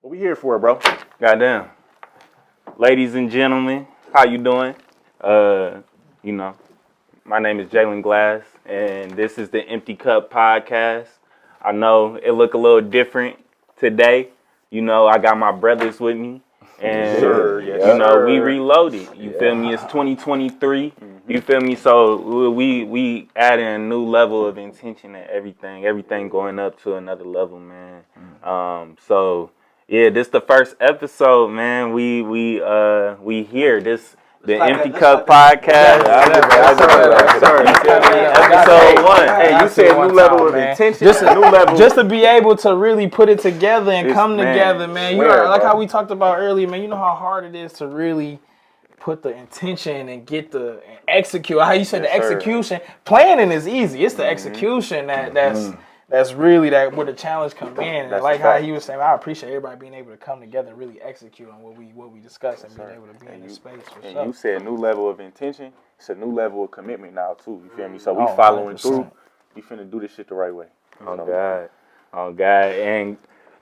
What we here for, bro? Goddamn. Ladies and gentlemen, how you doing? My name is Jalen Glass, and this is the Empty Cup Podcast. I know it look a little different today. You know, I got my brothers with me, and we reloaded. You feel me? It's 2023. You feel me? So we adding a new level of intention and everything. Everything going up to another level, man. Yeah, this the first episode, man. We here. This the Empty Cup Podcast. Episode 1. Hey, you said new level of intention. Just to be able to really put it together and come together, man. Like how we talked about earlier, man. You know how hard it is to really put the intention and get and execute. How you said the execution. Planning is easy. It's the execution that's really where the challenge come in. And like how he was saying, I appreciate everybody being able to come together and really execute on what we discuss and being able to be in this space. You said new level of intention. It's a new level of commitment now too. You feel me? So we following 100%. Through. We finna do this shit the right way. Oh God. And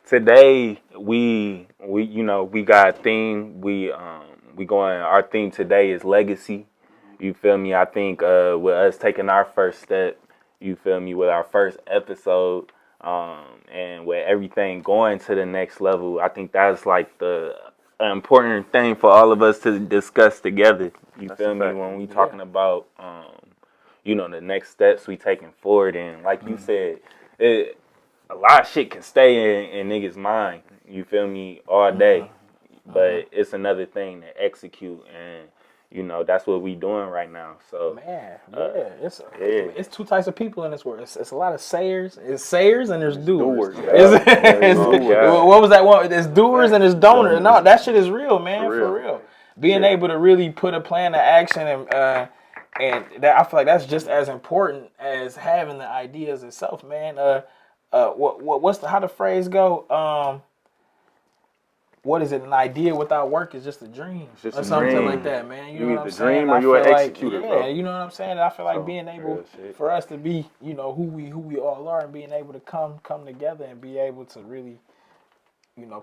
today we got a theme. We going. Our theme today is legacy. You feel me? I think with us taking our first step. You feel me, with our first episode, and with everything going to the next level, I think that's like the important thing for all of us to discuss together. You feel me, when we talking about, the next steps we taking forward. And like you said, a lot of shit can stay in niggas' mind. You feel me, all day, but it's another thing to execute. And that's what we doing right now. So it's two types of people in this world. It's a lot of sayers. It's sayers and there's doers. What was that one? There's doers and there's donors. No, that shit is real, man. For real. Being able to really put a plan to action and that, I feel like that's just as important as having the ideas itself, man. How the phrase go? What is it? An idea without work is just a dream, or something like that, man. You know what I'm saying? Dream or you an executor, bro. You know what I'm saying? I feel like being able for us to be, who we all are, and being able to come together and be able to really,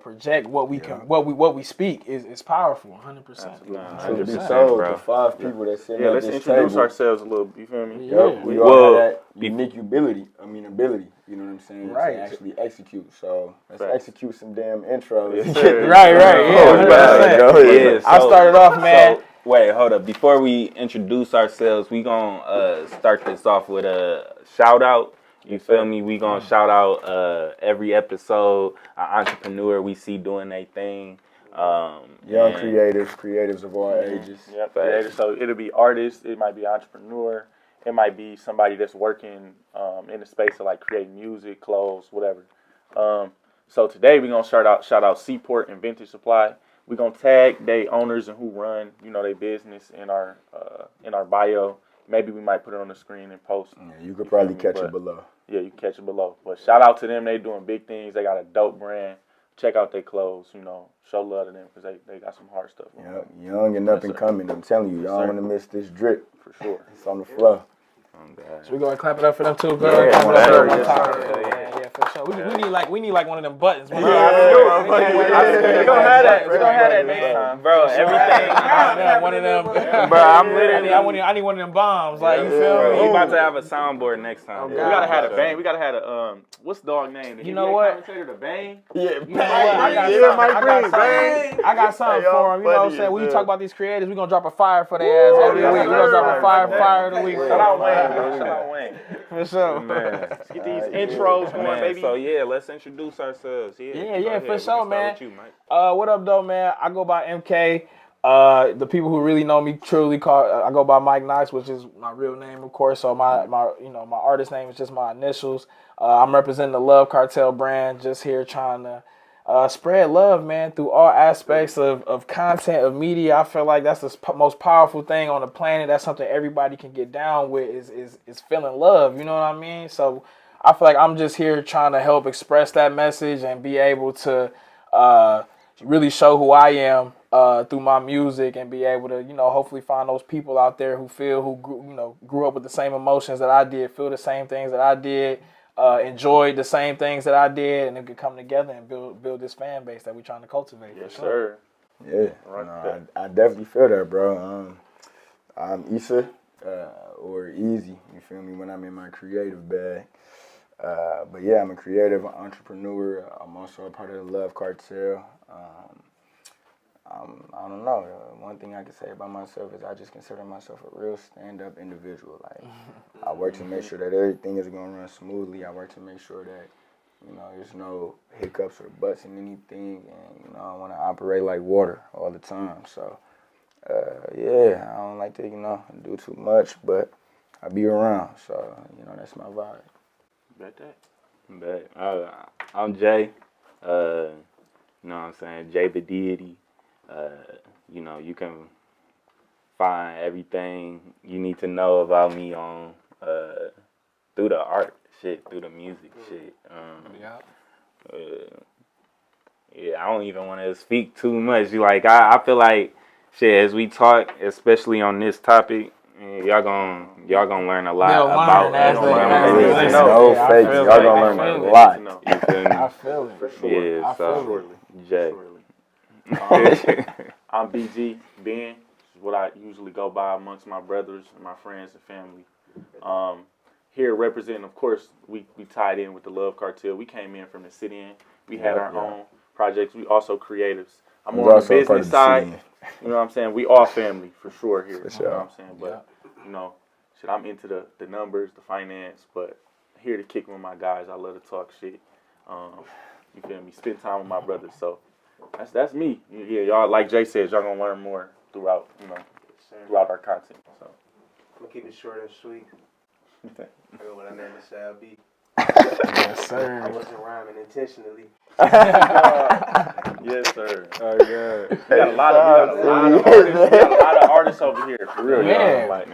project what we can, what we speak is powerful, 100%. 100%, so the 5 people that sit at let's this introduce table, ourselves a little. You feel me? We all have that unique ability. You know what I'm saying? Right. To actually execute. So let's execute some damn intros. Right. Yeah. I started off, man. So, wait, hold up. Before we introduce ourselves, we gonna start this off with a shout out. You feel me? We gonna shout out every episode an entrepreneur we see doing their thing. Young creatives of all ages. Yeah, creators. So it'll be artists. It might be entrepreneur. It might be somebody that's working in the space of like creating music, clothes, whatever. So today we're gonna shout out Seihport and Vintage Supply. We're gonna tag they owners and who run their business in our bio. Maybe we might put it on the screen and post. Yeah, you could probably catch it below. Yeah, you can catch it below. But shout out to them. They doing big things. They got a dope brand. Check out their clothes. Show love to them because they got some hard stuff. Yeah, young and up and coming. I'm telling you, y'all want to miss this drip for sure. It's on the flow. So we gonna clap it up for them too, bro. Yeah, for sure. We need like one of them buttons. We gonna have that next time, bro. Everything. One of them, bro. I'm literally. I need one of them bombs. Like you feel me? We about to have a soundboard next time. We gotta have a bang. We gotta have a what's the dog name? You know what? The Bang. Yeah, I got something for him. You know what I'm saying? When you talk about these creators, we gonna drop a fire for their ass every week. We gonna drop a fire of the week. Shout out Wayne. For sure. Man. Let's get these intros going, baby. So let's introduce ourselves. Yeah, for sure, man. What up, though, man? I go by MK. The people who really know me truly I go by Mike Knox, which is my real name, of course. So my artist name is just my initials. I'm representing the Love Cartel brand, just here trying to spread love, man, through all aspects of content, of media. I feel like that's the most powerful thing on the planet. That's something everybody can get down with is feeling love. You know what I mean? So I feel like I'm just here trying to help express that message and be able to really show who I am through my music and be able to, hopefully find those people out there who grew up with the same emotions that I did, feel the same things that I did, enjoyed the same things that I did, and it could come together and build this fan base that we're trying to cultivate. Yes, for sure. sir. Yeah, no, I definitely feel that, bro. I'm Issa, or Easy, you feel me, when I'm in my creative bag. But yeah, I'm a creative entrepreneur. I'm also a part of the Love Cartel. I don't know. One thing I can say about myself is I just consider myself a real stand-up individual. Like, I work to make sure that everything is going to run smoothly. I work to make sure that, there's no hiccups or butts in anything. And, I want to operate like water all the time. So, yeah, I don't like to, do too much, but I be around. So, that's my vibe. Bet that. But I'm Jay. You know what I'm saying? Jay the Deity. You can find everything you need to know about me on through the art shit, through the music shit. Yeah, I don't even want to speak too much. I feel like shit as we talk, especially on this topic. Y'all gonna learn a lot about us. No fake. Y'all gonna learn a lot. You feel me? I feel it. For sure. Yeah, so Jay. I'm BG, Ben, which is what I usually go by amongst my brothers and my friends and family. Here representing, of course, we tied in with the Love Cartel. We came in from the sit-in. We had our own projects. We also creatives. I'm more on the business side. You know what I'm saying? We all family for sure here. For sure. You know what I'm saying? But, I'm into the numbers, the finance, but here to kick with my guys. I love to talk shit. You feel me? Spend time with my brothers. So that's me. Yeah, y'all, like Jay said, y'all gonna learn more throughout our content. So I'm gonna keep it short and sweet. I go with my name is Shall B. Yes, sir. I wasn't rhyming intentionally. yes, sir. Oh, yeah. We got a lot of artists. We got a lot of artists over here, for real. Yeah. Y'all. Like,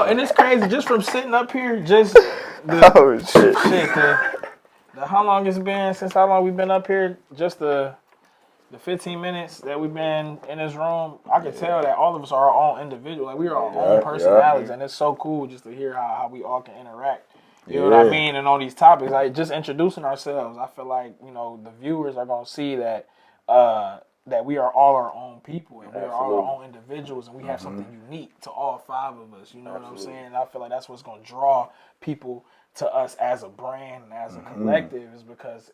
and it's crazy just from sitting up here. Just Oh shit. The how long it's been since how long we've been up here? Just the 15 minutes that we've been in this room, I can tell that all of us are our own individual. Like we are our own personalities, and it's so cool just to hear how we all can interact. You know what I mean? And on these topics, like just introducing ourselves, I feel like the viewers are gonna see that that we are all our own people and we are all our own individuals, and we have something unique to all five of us. You know what I'm saying? And I feel like that's what's gonna draw people to us as a brand and as a collective, is because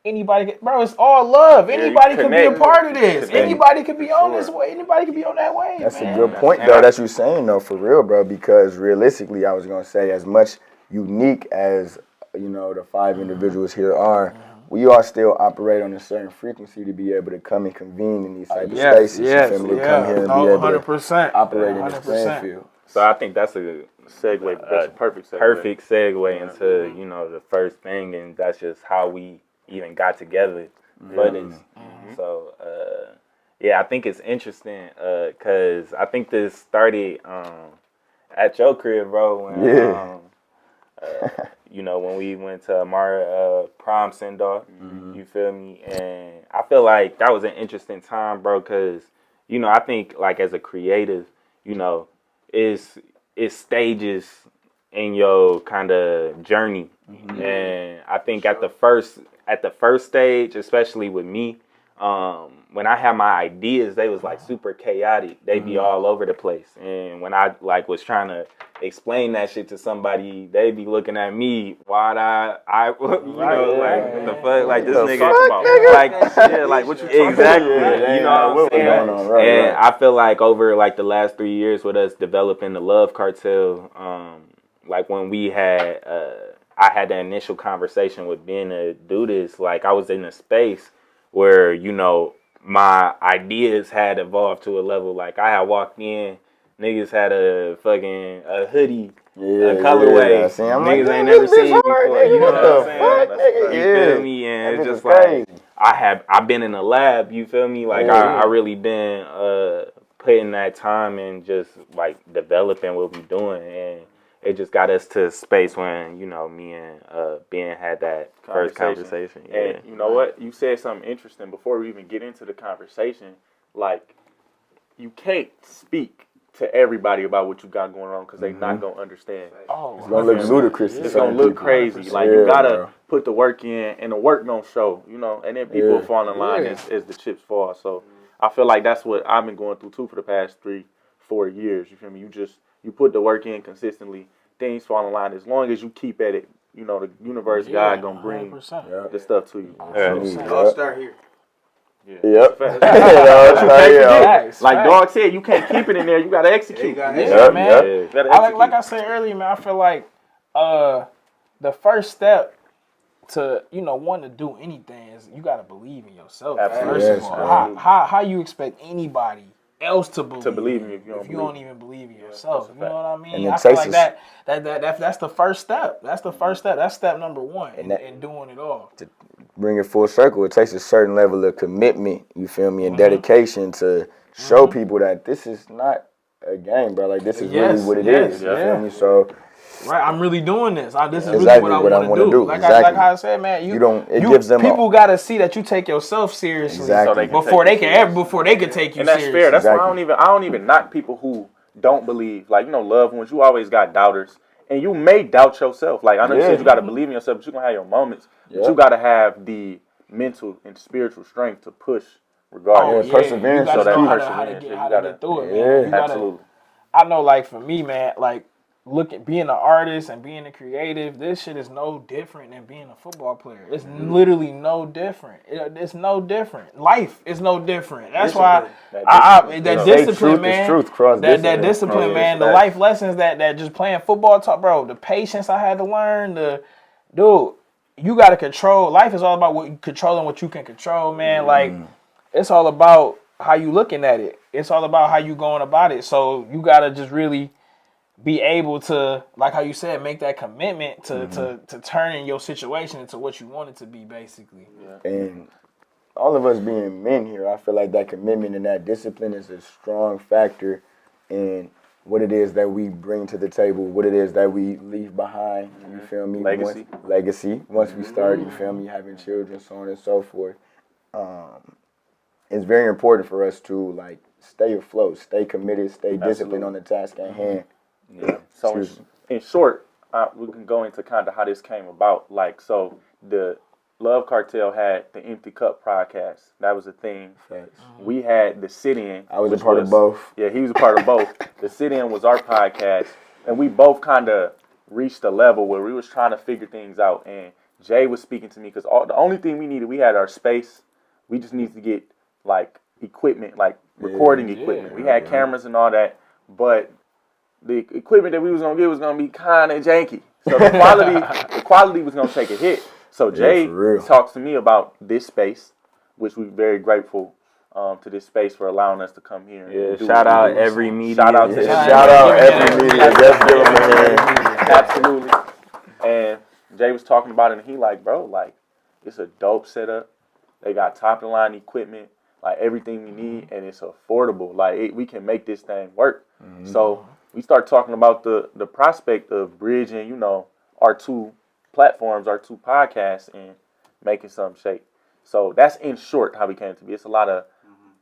anybody it's all love. Anybody can be a part of this. Anybody can be on this way. Anybody can be on that way. That's a good point, though, that you're saying, though, for real, bro, because realistically, I was going to say, as much unique as, the five individuals here are, we all still operate on a certain frequency to be able to come and convene in these type of spaces. Yes, you feel me? To come here and be able 100%. to operate in this playing field. So I think that's a segue. That's a perfect segue. Perfect segue into, the first thing, and that's just how we even got together for this. So, I think it's interesting because I think this started at your crib, bro. When, when we went to Amara prom send-off, you feel me? And I feel like that was an interesting time, bro, because, I think, like, as a creative, it's stages in your kind of journey. And I think at the first stage, especially with me, when I had my ideas, they was like super chaotic. They be all over the place. And when I was trying to explain that shit to somebody, they be looking at me wide eye, what the fuck, like this nigga, like what you talking exactly, about? What I'm saying? And I feel like over the last 3 years with us developing the Love Cartel, when we had, I had the initial conversation with Ben to do this, I was in a space where, my ideas had evolved to a level, I had walked in, niggas had a hoodie, a colorway, niggas ain't never seen before, you know what I'm saying? You feel me? And it's just I've been in the lab, you feel me? I really been putting that time and just developing what we doing, and it just got us to a space when, me and Ben had that first conversation. Yeah. And you know what? You said something interesting before we even get into the conversation. You can't speak to everybody about what you got going on because they not gonna understand. Oh, It's gonna look ludicrous. It's gonna look crazy. 100%. Like you gotta put the work in, and the work don't show. You know, and then people fall in line as the chips fall. So I feel like that's what I've been going through too for the past 3-4 years. You feel me? You put the work in consistently. Things fall in line as long as you keep at it. You know, the universe, God gonna bring 100%. the stuff to you. It all start here. Yep. Facts, Like facts. Dog said, you can't keep it in there. You gotta execute. Yeah, man. You gotta Like I execute. said earlier, man, I feel like the first step to want to do anything is you got to believe in yourself. Absolutely. First of Yes, all, man. how you expect anybody else to believe in you if you don't even believe in yourself? You know what I mean? And it I feel takes like that's the first step. That's the first step. That's step number one in doing it all. Bring it full circle. It takes a certain level of commitment, you feel me, and dedication to show people that this is not a game, bro. Like, this is really what it is. You feel me? So, right, I'm really doing this. This is Exactly really what I want to do. Like I said, man, it gives them people got to see that you take yourself seriously Exactly. before they can take you And that's seriously. fair. That's Exactly. why I don't even knock people who don't believe. Like, loved ones, you always got doubters. And you may doubt yourself. Like, I know you said you got to believe in yourself, but you're going to have your moments. But you got to have the mental and spiritual strength to push regardless. perseverance. You is gotta key. know how to get through it, man. You gotta, Absolutely. I know, like, for me, man, like, being an artist and being a creative, this shit is no different than being a football player. It's literally no different. It's no different. Life is no different. That's why that discipline, man. That discipline, man. The life lessons that just playing football taught, bro. The patience I had to learn. Dude, you gotta control. Life is all about controlling what you can control, man. Like, it's all about how you looking at it. It's all about how you going about it. So you gotta just really be able to, like how you said, make that commitment to turning your situation into what you want it to be, basically. And all of us being men here, I feel like that commitment and that discipline is a strong factor in what it is that we bring to the table, what it is that we leave behind, you feel me? Legacy. Once we start, you feel me, having children, so on and so forth. It's very important for us to, like, stay afloat, stay committed, stay disciplined on the task at hand. Yeah. So in short, we can go into kind of how this came about. Like, so the Love Cartel had the Empty Cup podcast. That was a thing. We had the Sit-In. I was a part of both. Yeah, he was a part of both. The Sit-In was our podcast. And we both kind of reached a level where we was trying to figure things out. And Jay was speaking to me because the only thing we needed, we had our space. We just needed to get, like, equipment, like recording equipment. We had cameras and all that. But the equipment that we was going to get was going to be kind of janky. So the quality was going to take a hit. So Jay talks to me about this space, which we're very grateful to this space for allowing us to come here. Yeah, shout out every media. Shout out to every media. Let's give them a hand. Absolutely. And Jay was talking about it, and he like, bro, like, it's a dope setup. They got top of the line equipment, like everything we need, and it's affordable. Like, we can make this thing work. So we start talking about the prospect of bridging, our two platforms, our two podcasts, and making something shake. So that's in short how we came to be. It's a lot of,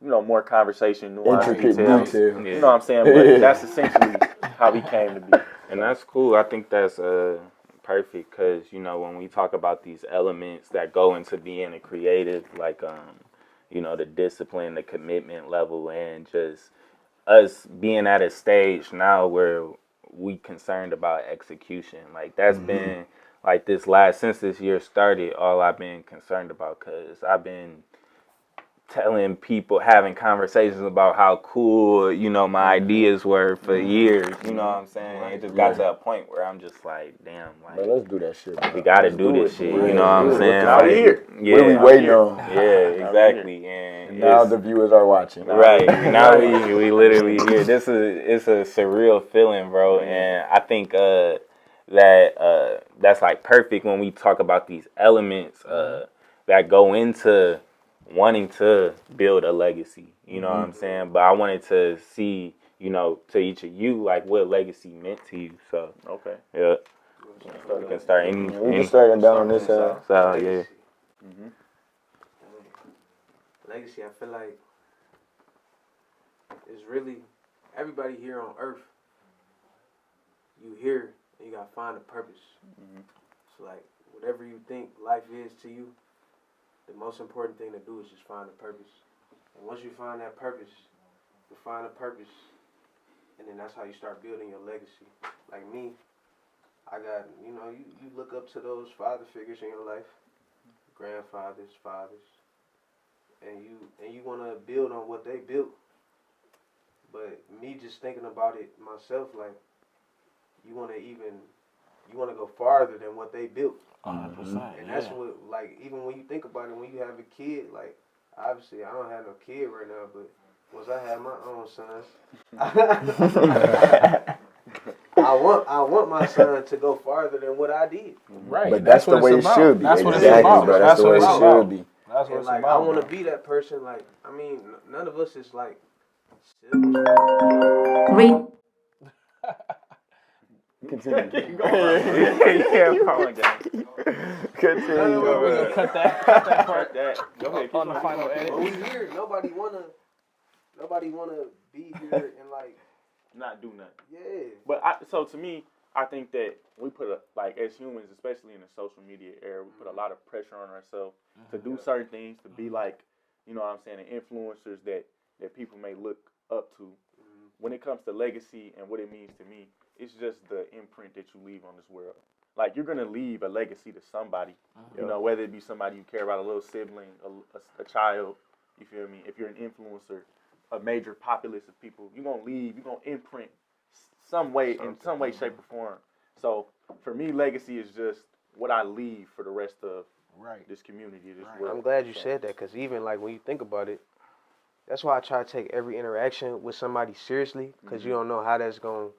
more conversation, nuance, details. You know what I'm saying? But that's essentially how we came to be. And that's cool. I think that's perfect because, when we talk about these elements that go into being a creative, like, the discipline, the commitment level, and just us being at a stage now where we concerned about execution. Like, that's been, like, since this year started, all I've been concerned about, because I've been telling people, having conversations about how cool, my ideas were for years. You know what I'm saying? It just got to a point where I'm just like, damn, like, Bro, let's do that shit, bro. we got to do this shit. You know what I'm saying? Now we here. Yeah, What are we waiting on? Yeah, exactly. And Now the viewers are watching. right now we literally here. It's a surreal feeling, bro. And I think that's like perfect when we talk about these elements that go into wanting to build a legacy. You know what I'm saying? But I wanted to see, to each of you, like, what legacy meant to you. So Okay. yeah, we can start any. We can start down on this side. So yeah. Legacy, I feel like, is really everybody here on Earth, you here and you gotta find a purpose. So like whatever you think life is to you, the most important thing to do is just find a purpose. And once you find that purpose, you find a purpose, and then that's how you start building your legacy. Like me, I got, you know, you look up to those father figures in your life, grandfathers, fathers, and you want to build on what they built. But me just thinking about it myself, like, you want to go farther than what they built. 100%. And that's what, like, even when you think about it, when you have a kid, like, obviously I don't have no kid right now, but once I have my own sons, I want my son to go farther than what I did. Right. But that's the way it should be. That's what it's Exactly, about. bro. That's the way it should be. That's what And it's like, about. I want to bro. be that person. Like, I mean, none of us is like. Continue. Keep going. Yeah, Colin, guys. Continue. We're going to cut that part Go ahead. Keep on the going. final edit. But we here. Nobody wanna be here and like Not do nothing. yeah. But so to me, I think that we put like as humans, especially in the social media era, we put a lot of pressure on ourselves to do certain things, to be like, you know what I'm saying, the influencers that people may look up to. When it comes to legacy and what it means to me, it's just the imprint that you leave on this world. Like, you're gonna leave a legacy to somebody, you know, whether it be somebody you care about, a little sibling, a child. You feel me? If you're an influencer, a major populace of people, you're gonna imprint some way, in some way, shape, or form. So for me, legacy is just what I leave for the rest of this community, this world. I'm glad you said that, because even like when you think about it, that's why I try to take every interaction with somebody seriously, because you don't know how that's going.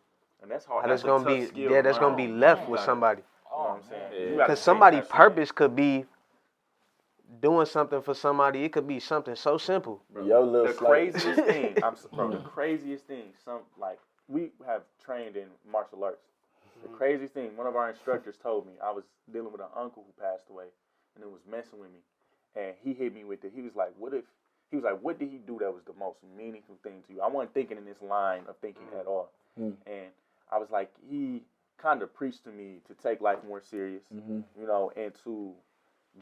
And that's hard. How that's a gonna tough be. skill Yeah, to that's gonna be learn. left with somebody. You know what I'm saying? Yeah. You gotta Because think somebody's that shit. purpose could be doing something for somebody. It could be something so simple. Yo, The craziest thing, the craziest thing, we have trained in martial arts. The craziest thing, one of our instructors told me, I was dealing with an uncle who passed away, and it was messing with me, and he hit me with it. He was like, what did he do that was the most meaningful thing to you? I wasn't thinking in this line of thinking at all. And I was like, he kind of preached to me to take life more serious, you know, and to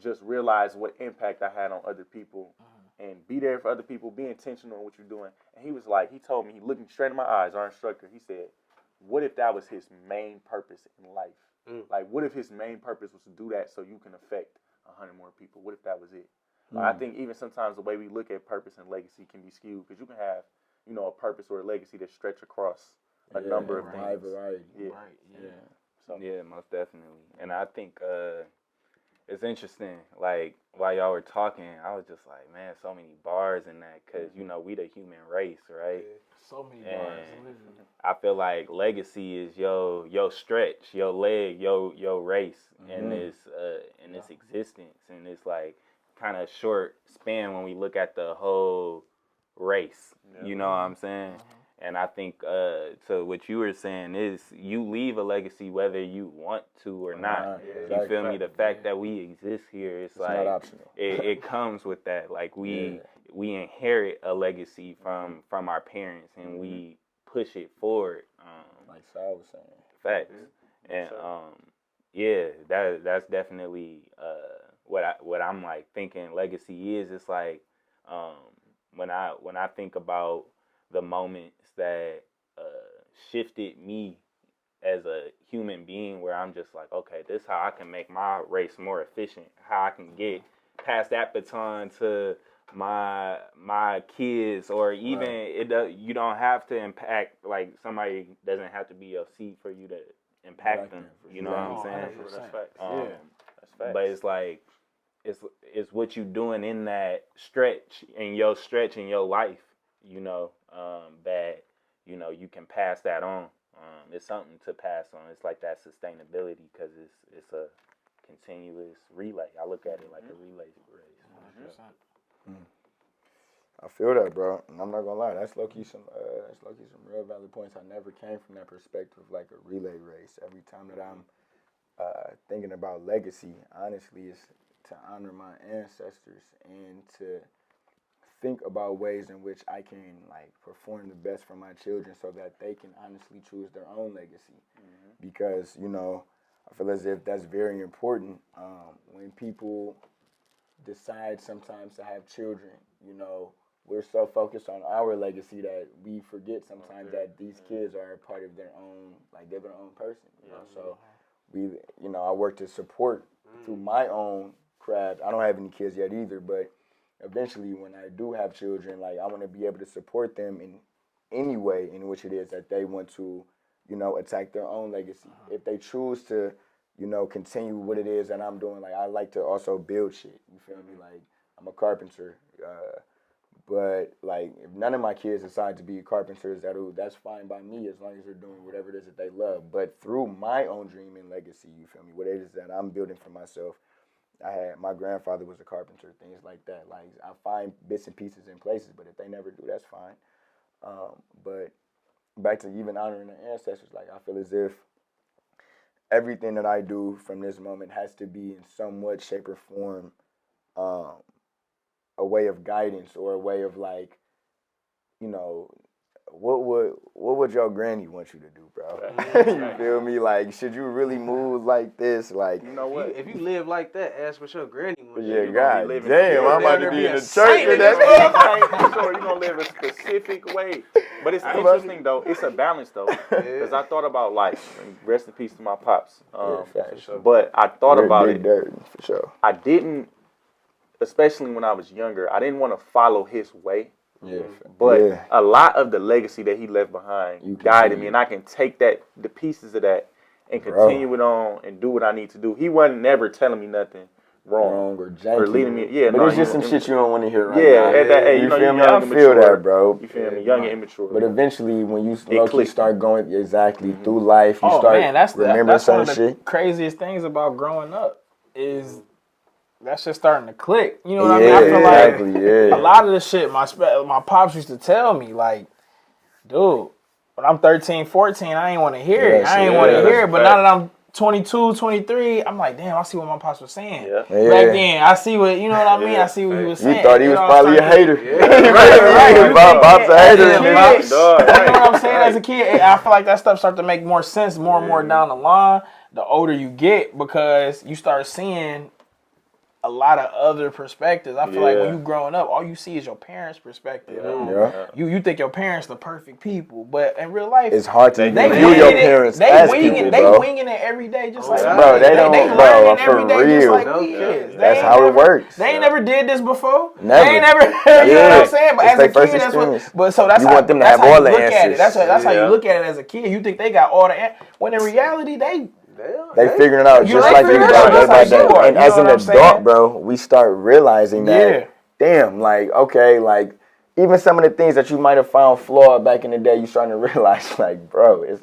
just realize what impact I had on other people and be there for other people, be intentional in what you're doing. And he was like, he told me, looking straight in my eyes, our instructor, he said, what if that was his main purpose in life? Like, what if his main purpose was to do that so you can affect 100 more people? What if that was it? Like, I think even sometimes the way we look at purpose and legacy can be skewed, because you can have, you know, a purpose or a legacy that stretch across a number of things. Variety. Yeah. So. Yeah, most definitely. And I think it's interesting. Like, while y'all were talking, I was just like, man, so many bars in that, because, you know, we the human race, right? So many bars. I feel like legacy is your stretch, your leg, your race in this existence, and it's like kind of short span when we look at the whole race. You know what I'm saying? And I think to what you were saying is you leave a legacy whether you want to or not. You feel me? The fact that we exist here, it's like not optional. it comes with that. Like we inherit a legacy from our parents, and we push it forward. Like Sal was saying. Facts. And yeah, that's definitely what I'm like thinking legacy is. It's like when I think about the moments that shifted me as a human being, where I'm just like, okay, this is how I can make my race more efficient, how I can get past that baton to my kids, or even you don't have to impact, like, somebody doesn't have to be your seed for you to impact them. You know what I'm saying? That's facts. That's facts. But it's like it's what you doing in that stretch in your life, you know, that, you know, you can pass that on. It's something to pass on. It's like that sustainability, because it's a continuous relay. I look at it like a relay race. I feel that, bro. And I'm not gonna lie, that's low key some real valid points. I never came from that perspective, like a relay race. Every time that I'm thinking about legacy, honestly, is to honor my ancestors and to think about ways in which I can like perform the best for my children so that they can honestly choose their own legacy. Because, you know, I feel as if that's very important when people decide sometimes to have children. You know, we're so focused on our legacy that we forget sometimes that these kids are a part of their own, like they're their own person. You know, so I work to support through my own craft. I don't have any kids yet either, but eventually when I do have children, like I want to be able to support them in any way in which it is that they want to, you know, attack their own legacy. If they choose to, you know, continue what it is that I'm doing, like I like to also build shit. You feel me? Like I'm a carpenter, but like if none of my kids decide to be carpenters, that's fine by me as long as they're doing whatever it is that they love. But through my own dream and legacy, you feel me? What it is that I'm building for myself. My grandfather was a carpenter, things like that. Like I find bits and pieces in places, but if they never do, that's fine. But back to even honoring their ancestors, like I feel as if everything that I do from this moment has to be in somewhat shape or form a way of guidance or a way of like, you know, what would your granny want you to do, bro? You feel me? Like, should you really move like this? Like, You know what? If you live like that, ask what your granny wants. yeah, you God living- damn, I'm about to be in the church You're with that. gonna live a specific way, but it's interesting though. It's a balance though, because I thought about like, rest in peace to my pops. But I thought about it. Dirt, for sure. I didn't, especially when I was younger. I didn't want to follow his way. Yeah, But a lot of the legacy that he left behind guided me, and I can take the pieces of that and continue it on and do what I need to do. He wasn't never telling me nothing wrong or janky. leading me. Yeah, but it's just some shit you don't want to hear right now. At that age, you feel me? young I and feel mature. that, bro. You feel me? Young and immature. But eventually, when you slowly start going through life, you start remembering that's certain one of the shit. craziest things about growing up is that's just starting to click. You know what I mean? I feel like a lot of the shit my pops used to tell me, like, dude, when I'm 13, 14, I ain't want to hear it. I ain't want to hear it. But now that I'm 22, 23, I'm like, damn, I see what my pops was saying. Back then, I see what, you know what I mean? I see what he was saying. You thought he was probably a hater. Pop's a hater. You know what I'm saying? As a kid, I feel like that stuff starts to make more sense more and more down the line the older you get, because you start seeing a lot of other perspectives. I feel like when you growing up, all you see is your parents' perspective. You think your parents the perfect people, but in real life, it's hard to view your parents as people, bro. They winging it every day, just like bro. They learning every day, just like we is. That's how it works. They ain't never did this before. Never. They ain't never. You know what I'm saying? But as a kid, that's what. But so that's you how want them to that's have how all you the look at it. answers. That's how you look at it as a kid. You think they got all the answers, when in reality they figuring it out just like you, bro. And as an adult, bro, we start realizing that, damn, like, okay, like, even some of the things that you might have found flawed back in the day, you starting to realize, like, bro, it's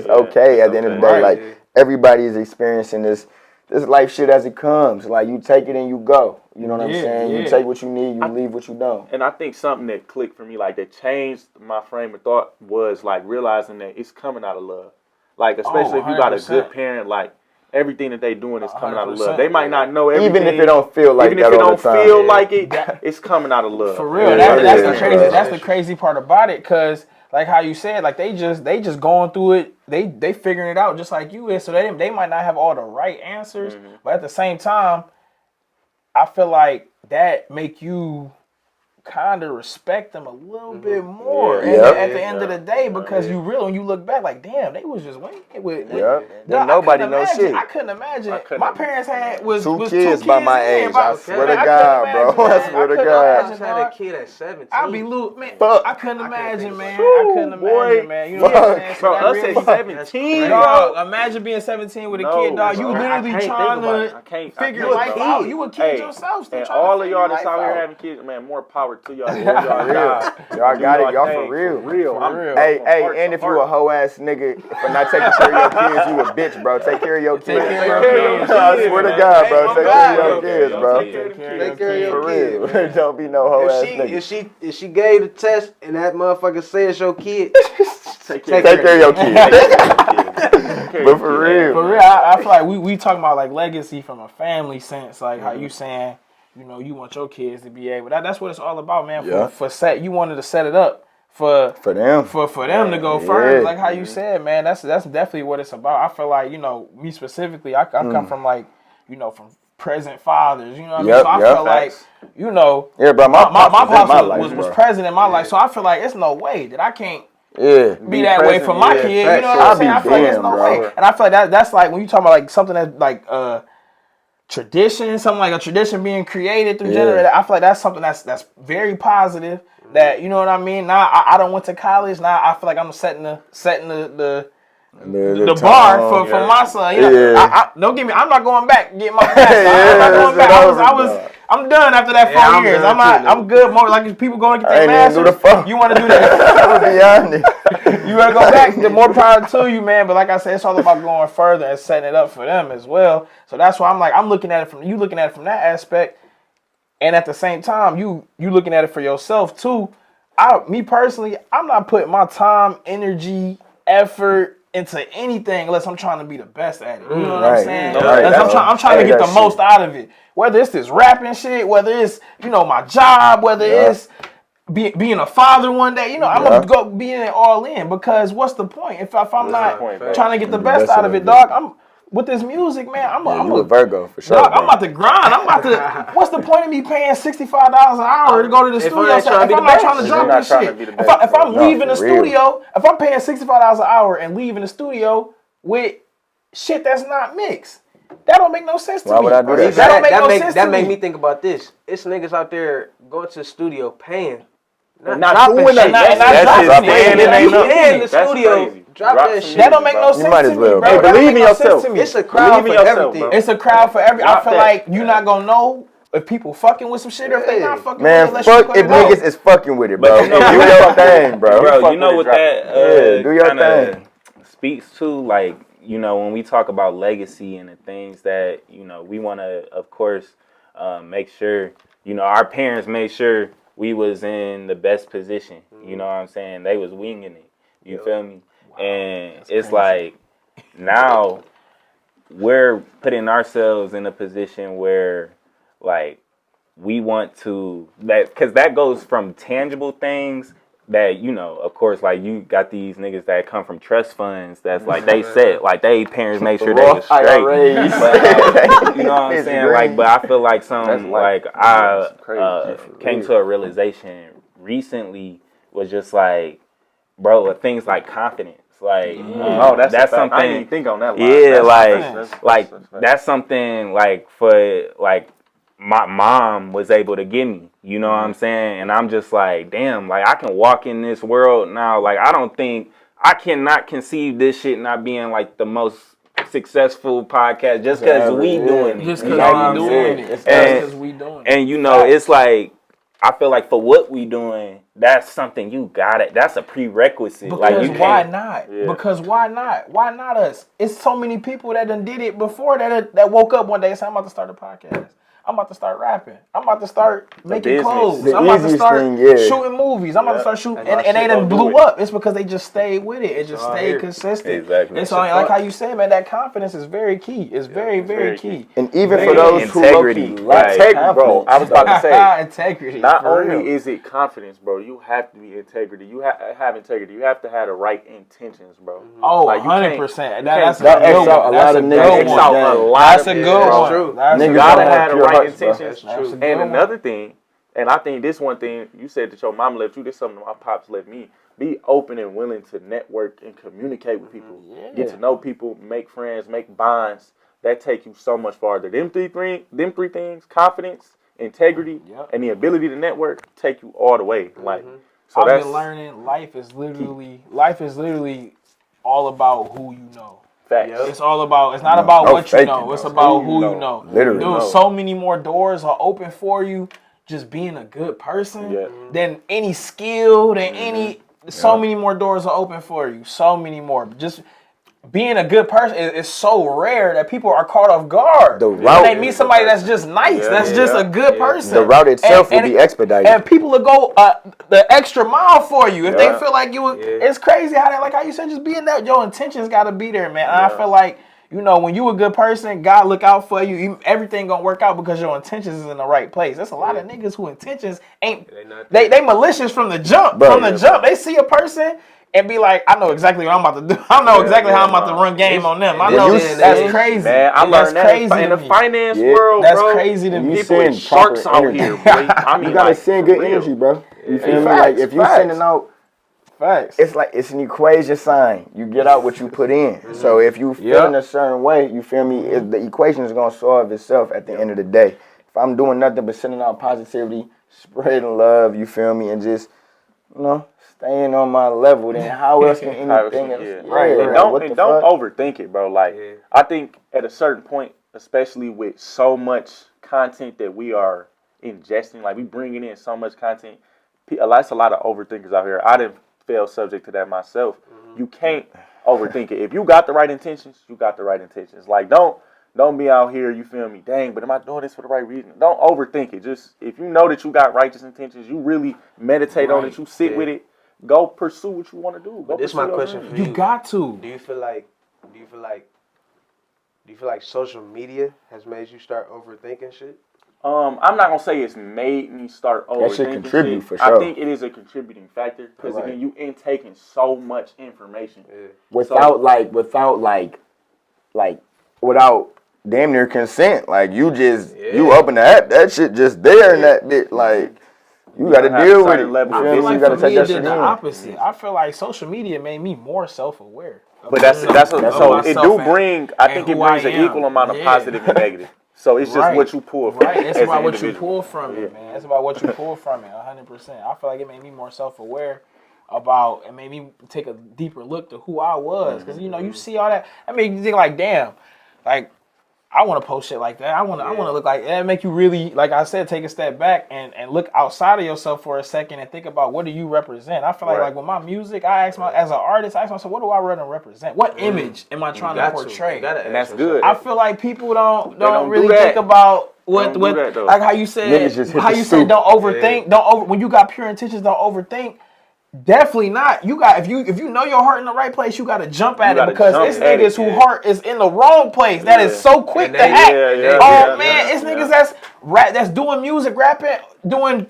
okay at the end of the day. Like, everybody is experiencing this life shit as it comes. Like, you take it and you go. You know what I'm saying? You take what you need, you leave what you don't. And I think something that clicked for me, like, that changed my frame of thought was, like, realizing that it's coming out of love. Like, especially if you got a good parent, like, everything that they doing is coming out of love. They might not know everything. Even if it don't feel like that all the time. Even if it don't feel like it, it's coming out of love. For real. That's the crazy. That's the crazy part about it, because like how you said, like they just going through it. They figuring it out just like you is. So they might not have all the right answers, but at the same time, I feel like that make you kind of respect them a little bit more at the end of the day, because you really, when you look back, like, damn, they was just winging it with nobody knows shit. I couldn't imagine. My parents had was two kids kids by my age. I swear to God, bro. I swear to God. I just had a kid at 17. I'd be man. I couldn't imagine, man. I couldn't imagine, man. You know what I'm saying? Bro, us at 17, dog. Imagine being 17 with a kid, dog. You literally trying to figure life out. You a kid yourself. And all of y'all that's out here having kids, man, more power to y'all. Y'all got it. Y'all for real. Hey, and if you a hoe ass nigga for not taking care of your kids, you a bitch, bro. Take care of your kids. I swear to God, bro. Take care of your kids, bro. Take care of your kids. For real. Don't be no hoe ass nigga. If she gave the test and that motherfucker says your kid, take care of your kids. But for real, I feel like we talking about like legacy from a family sense, like how you saying, you know, you want your kids to be able. That's what it's all about, man. Yeah. You wanted to set it up for them to go further, like how you said, man. That's definitely what it's about. I feel like, you know, me specifically, I come from like, you know, from present fathers, you know what I mean? So I feel like, you know, bro, my pops was present in my life, so I feel like it's no way that I can't be that way for my kid. You know what I'm saying? I feel like there's no way, and I feel like that's like when you talk about like something that's like tradition, something like a tradition being created through generations. I feel like that's something that's very positive. That, you know what I mean? Now I don't went to college. Now I feel like I'm setting the bar for my son. You know, don't get me. I'm not going back. Get my master. I'm not going back. I'm done after that 4 years. I'm good. More like people going to get their masters. You want to do that? You want to go back? The more power to you, man. But like I said, it's all about going further and setting it up for them as well. So that's why I'm looking at it from that aspect. And at the same time, you looking at it for yourself too. Me personally, I'm not putting my time, energy, effort into anything unless I'm trying to be the best at it. You know what I'm saying? I'm trying to get the most out of it. Whether it's this rapping shit, whether it's, you know, my job, whether it's being a father one day, you know, I'm gonna go be in it all in, because what's the point if I'm not trying to get the best out of it, dog? With this music, man, I'm a Virgo for sure. Dog, I'm about to grind. What's the point of me paying $65 an hour to go to the studio if I'm not trying to drop this shit? If I'm leaving the studio, if I'm paying $65 an hour and leaving the studio with shit that's not mixed, that don't make no sense to me. Why would I do that? That don't make no sense to me. That make me think about this. It's niggas out there going to the studio paying. Not doing that. Not in the studio. Drop that shit. That don't make no sense to me, bro. Hey, believe in yourself. It's a crowd for everything. It's a crowd for everything. I feel like you're not gonna know if people fucking with some shit or if they not fucking with it. Man, fuck if niggas is fucking with it, bro. Do your thing, bro. Bro, you know what that do your thing speaks to? Like, you know, when we talk about legacy and the things that, you know, we want to, of course, make sure, you know, our parents made sure we was in the best position. You know what I'm saying? They was winging it. You feel me? Wow, and it's crazy. Like now we're putting ourselves in a position where like we want to, that because that goes from tangible things that, you know, of course, like you got these niggas that come from trust funds that's like they set, like they parents make sure they was straight. But, you know what I'm saying? Like, but I feel like I came to a realization recently was just like, bro, things like confidence. Like, that's something. I didn't even think on that line. Yeah, that's something like for like my mom was able to give me. You know what I'm saying? And I'm just like, damn, like I can walk in this world now. Like I cannot conceive this shit not being like the most successful podcast just because we doing it. Just because we doing it. It's because we doing it. And you know, it's like I feel like for what we doing, that's something you got it. That's a prerequisite. Because like you why not? Yeah. Because why not? Why not us? It's so many people that done did it before that woke up one day and said, I'm about to start a podcast. I'm about to start rapping. I'm about to start making clothes. I'm about to start shooting movies. I'm about to start shooting. And they done blew up. It's because they just stayed with it. It just stayed consistent. Exactly. And so like how you said, man, that confidence is very key. It's very, very key. And even for those who integrity, bro. I was about to say integrity. Not only is it confidence, bro. You have to be integrity. You have integrity. You have to have the right intentions, bro. Oh, like 100%. That's a good one. A lot of niggas. That's a good one. True. You gotta have the right intentions. And another thing, and I think this one thing, you said that your mom left you, this is something my pops left me. Be open and willing to network and communicate with people. Get to know people, make friends, make bonds. That take you so much farther. Them three things, confidence, integrity, and the ability to network, take you all the way. Like, so I've been learning life is literally all about who you know. It's all about, it's not about what you know. It's about who you know. Literally. Dude, so many more doors are open for you just being a good person than any skill, than any, so many more doors are open for you. So many more. Just being a good person is so rare that people are caught off guard. The route, when they meet somebody that's just nice, that's just a good person. The route itself will be expedited. And people will go the extra mile for you if they feel like you. It's crazy how that, like how you said, just being that, your intentions got to be there, man. And I feel like, you know, when you a good person, God look out for you. Everything gonna work out because your intentions is in the right place. There's a lot of niggas who intentions ain't. They malicious from the jump. They see a person and be like, I know exactly what I'm about to do. I know exactly how I'm about to run game on them. I know that's crazy. Man, I learned that in the finance world, that's bro. That's crazy to me. People is sharks out here, boy. I mean, you gotta send good energy, bro. You feel me? Like if you sending out facts, it's like it's an equation sign. You get out what you put in. So if you feeling a certain way, you feel me? The equation is gonna solve itself at the end of the day. If I'm doing nothing but sending out positivity, spreading love, you feel me, and just staying on my level, then how else can anything else? Right. And don't overthink it, bro. Like I think at a certain point, especially with so much content that we are ingesting, like we bringing in so much content, that's a lot of overthinkers out here. I didn't feel subject to that myself. You can't overthink it. If you got the right intentions, you got the right intentions. Like don't be out here, you feel me, dang, but am I doing this for the right reason? Don't overthink it. Just if you know that you got righteous intentions, you really meditate on it, you sit with it, go pursue what you want to do. But this is my question for you. You got to. Do you feel like social media has made you start overthinking shit? I'm not gonna say it's made me start overthinking. That should contribute for sure. I think it is a contributing factor because again, you intaking so much information without damn near consent. Like you just you open the app, that shit just there in that bit. Like you got to deal with it. I feel like for me it did the opposite. I feel like social media made me more self-aware. But so it do bring. I think it brings an equal amount of positive and negative. So it's just what you pull from. Right, it's about what you pull from it, man. It's about what you pull from it, 100%. I feel like it made me more self-aware about, it made me take a deeper look to who I was. Because, you see all that. I mean, you think like, damn, like, I want to post shit like that. I want to look like that. Make you really, like I said, take a step back and look outside of yourself for a second and think about what do you represent. I feel like with my music, as an artist, I ask myself, what do I want to represent? What image am I trying to portray? And that's good. I feel like people don't really think about what like how you said don't overthink. When you got pure intentions, don't overthink. Definitely not. You got if you know your heart in the right place, you got to jump at it because it's niggas whose heart is in the wrong place. That is so quick to act. It's niggas that's doing music, rapping, doing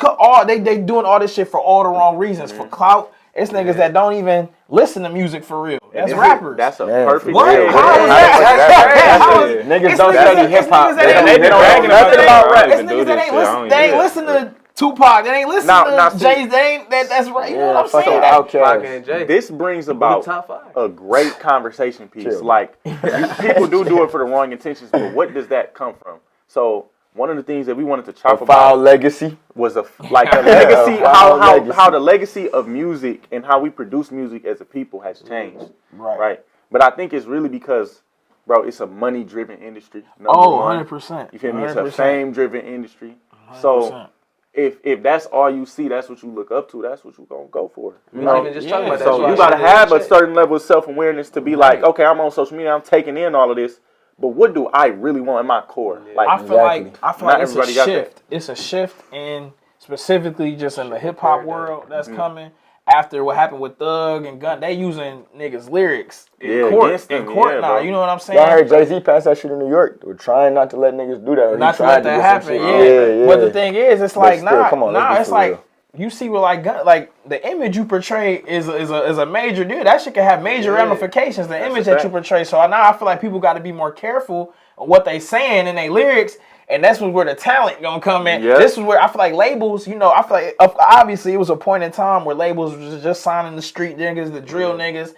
they doing all this shit for all the wrong reasons, for clout. It's niggas that don't even listen to music for real. That's rappers. That's a perfect. What? How is that? Niggas don't study hip hop. They been bragging about rap. It's niggas that they ain't listen to Tupac, they ain't listen to Jay. That's right. You know what I'm saying? This brings about a great conversation piece. Like people do it for the wrong intentions, but what does that come from? So one of the things that we wanted to talk about legacy was the legacy, how the legacy of music and how we produce music as a people has changed. Right. But I think it's really because, bro, it's a money-driven industry. 100%. You feel me? It's a fame-driven industry. 100%. So if that's all you see, that's what you look up to, that's what you're going to go for. So you got to have a certain level of self-awareness to be like, okay, I'm on social media, I'm taking in all of this, but what do I really want in my core? Like, I feel like it's a shift. It's a shift in specifically just in the hip-hop world that's coming. After what happened with Thug and Gun, they using niggas' lyrics in court now. You know what I'm saying? Y'all heard Jay-Z pass that shit in New York. We're trying not to let niggas do that. Not to let that happen. Yeah. But the thing is, it's like it's like you see what like the image you portray is a major deal. That shit can have major ramifications. The image that you portray. So now I feel like people got to be more careful of what they saying in their lyrics. And that's where the talent gonna come in. Yep. This is where I feel like labels, I feel like obviously it was a point in time where labels was just signing the street niggas, the drill niggas.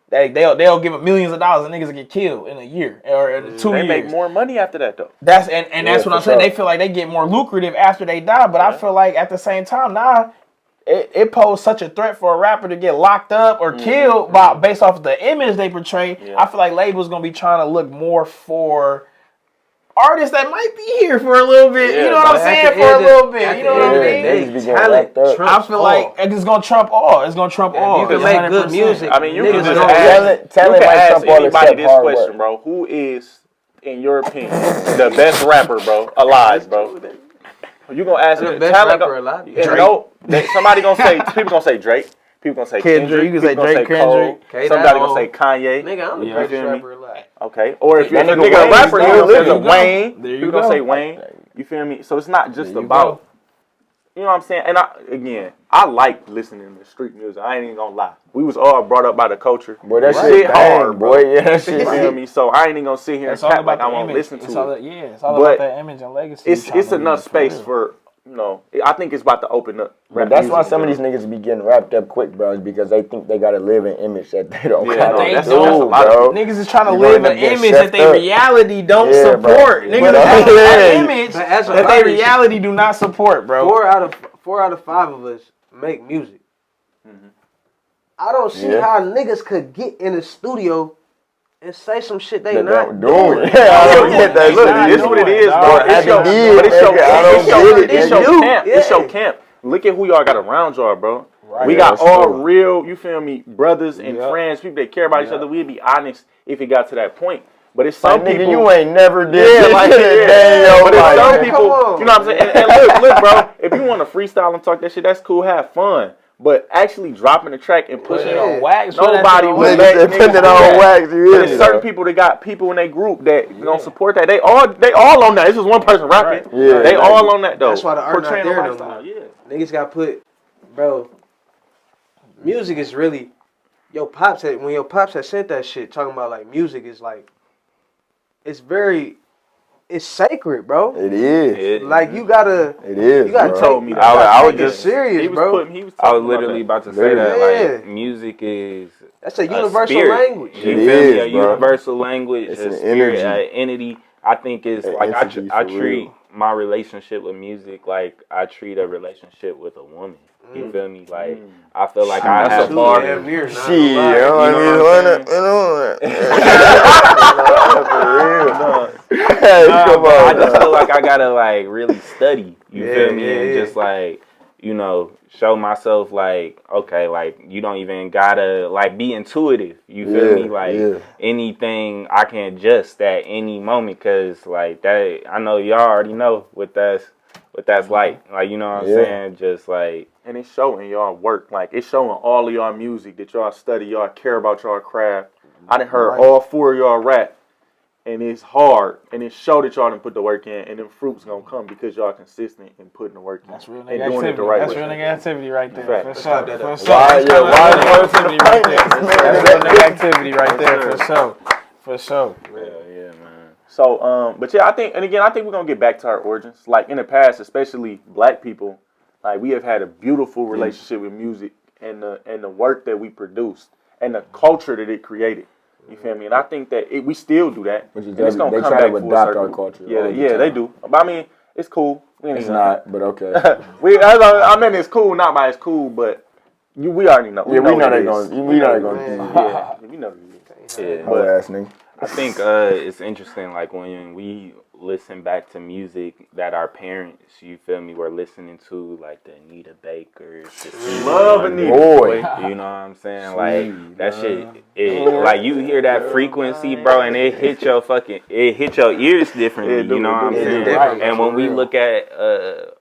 They'll give them millions of dollars and niggas get killed in a year or in 2 years. They make more money after that though. That's what I'm saying. They feel like they get more lucrative after they die. But I feel like at the same time now, it posed such a threat for a rapper to get locked up or killed based off of the image they portray. Yeah. I feel like labels gonna be trying to look more for artists that might be here for a little bit, you know what I'm saying? For a little bit, you know what I mean? I feel like it's gonna trump all. It's gonna trump all. You can make good music. I mean, you can just ask anybody this question, bro. Who is, in your opinion, the best rapper, bro, alive, bro? You gonna ask the best rapper alive? Somebody gonna say, people gonna say Drake. People gonna say Kendrick, you can say people gonna Drake, Cole, Kendrick. somebody gonna say Kanye. Nigga, I'm the Yeah. greatest You feel me? rapper alive. Okay, or if you're a That nigga nigga Wayne, rapper, he's you still say living. Wayne. There you People gonna go. say Wayne. You feel me? So it's not just There you about. go. You know what I'm saying? And I like listening to street music. I ain't even gonna lie. We was all brought up by the culture. Boy, that Shit shit hard, hard, bro. boy. Yeah, that You shit. feel me? So I ain't even gonna sit here It's and all cap like about I the won't image. listen It's to all it. yeah, it's all But about that image and legacy. It's enough space for, you know, I think it's about to open up. But that's why some of these niggas be getting wrapped up quick, bro, is because they think they gotta live an image that they don't Yeah, gotta no, they that's, do, that's a lot bro. of Niggas is trying to You live gonna an get image set that they up. reality don't Yeah, bro. support. Yeah. Niggas Yeah. have an Yeah. image But as a that they artist, reality do not support, bro. 4 out of 5 of us make music. Mhm. I don't see Yeah. how niggas could get in the studio and say some shit they That not don't do doing. it. Yeah, I don't Yeah, get that look, shit. this is what it is, Dog. bro. Or It's have your, it did, but it's your, nigga. I don't get it, it's your nigga. camp. Yeah. It's your camp. Look at who y'all got around y'all, bro. Right. We Yeah, got that's all true. real, you feel me, brothers and Yep. friends, people that care about each Yep. other. We'd be honest if it got to that point. But it's Like, some nigga, people. you ain't never did Yeah, this like, shit a day in yeah. your But it's life. some man. people, Come on, you know what I'm saying? And look, bro, if you want to freestyle and talk that shit, that's cool, have fun. But actually dropping the track and Put pushing it it on wax. put that nobody shit on will wax. let Niggas said niggas putting do it on that. wax, you But hear there's me? certain people that got people in their group that Yeah. gonna support that. They all on that. This is one person rapping. Right. Yeah, they exactly. all on that though. That's why the art not Portraying the there no lifestyle, more. Yeah. Niggas got put, bro. Music is really, when your pops had said that shit, talking about like music is like, it's sacred, bro. It is. Like you gotta, It is, you gotta bro. told me take, that. you gotta I would take it just- serious, He was bro. talking I was about literally that. about to say that. Yeah. Like, music is That's a a universal spirit. language. You It feel me? is, A bro. universal language, It's a an spirit, energy. an entity. I think it's An like entity I for treat real. my relationship with music like I treat a relationship with a woman. You feel me? Like I feel like I That's have a bar. Damn near, not Shit, gonna you lie. know what I know mean? what For real. Hey, come but I on. just feel like I gotta like really study. You Yeah, feel me? yeah, And yeah. just like, you know, show myself like, okay, like you don't even gotta like be intuitive. You feel me? Like anything I can adjust at any moment, cause like that I know y'all already know what that's like you know what I'm Yeah. saying? Just like And it's showing y'all work. Like it's showing all of y'all music that y'all study, y'all care about y'all craft. I done heard Right. all 4 of y'all rap. And it's hard. And it show that y'all done put the work in. And them fruits gonna come because y'all consistent in putting the work in. That's real and nigga doing activity. it the right That's way. real nigga activity right there. Fact. For Let's sure. start that For up. sure. Why- That's yeah, kinda why real nigga versus activity right there. finance, man? That's real nigga activity right there. For sure. For sure. yeah, man. So, but yeah, I think we're gonna get back to our origins. Like in the past, especially black people, like we have had a beautiful relationship with music and the work that we produced and the culture that it created. You feel me? And I think that we still do that. Which is And it's gonna they come try back to full adopt circle. our culture. Yeah, all the yeah, they time. do. But I mean, it's cool. We ain't It's even- not, but okay. I mean, it's cool. Not by it's cool, but we already know. Yeah, we know what they it is. gonna. We know they gonna. Yeah, we know what it is. Yeah. Whole ass nigga. I think it's interesting, like when we listen back to music that our parents, you feel me, were listening to, like the Anita Bakers, the Stevie Love Wonders, Anita. Boy. you know what I'm saying? Like that shit, like you hear that frequency, bro, and it hit your ears differently. It do, You know it what I'm do, it saying? do. Right, And for when we real. look at,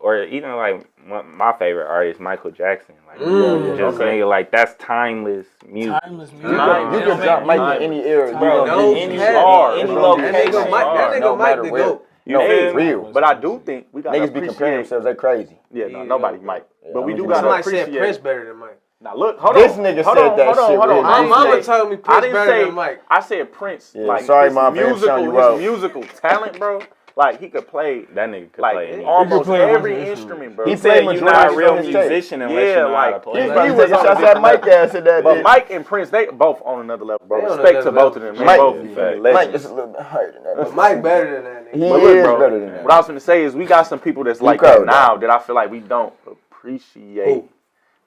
or even like my favorite artist, Michael Jackson, like just okay. nigga, like that's timeless music. Timeless music. You can drop Mike in any era, Bro, No, any cap. any That location. nigga Mike- that nigga no Mike matter the where. GOAT. You Hey, feel me? real. But I do think we got to Niggas be comparing themselves. They crazy. Yeah, no, Yeah, nobody yeah. Mike. Yeah, But we I'm do just got to Somebody said appreciate. Prince better than Mike. Now look, hold This on. nigga hold said on, that hold on, shit hold on. really I My didn't mama say- told me I Prince didn't better say. than Mike. I said Prince. Yeah, like sorry, his Mom, for showing you out. musical talent, bro. Like he could play That nigga could like play any. almost play a bunch every of instrument, bro. He He played said you're not a majority real on his tape. musician unless Yeah, you know how like, to play. He He was was taking on a shots at different Mike ass at that But bitch. Mike and Prince, they both on another level, bro. They on Respect to another both of them. level. They Mike- both Yeah, legends. Mike is a little bit higher than that. But Mike better than that He nigga. But look, is bro, better than that. what I was going to say is we got some people that's like crowd, that now that I feel like we don't appreciate, Who?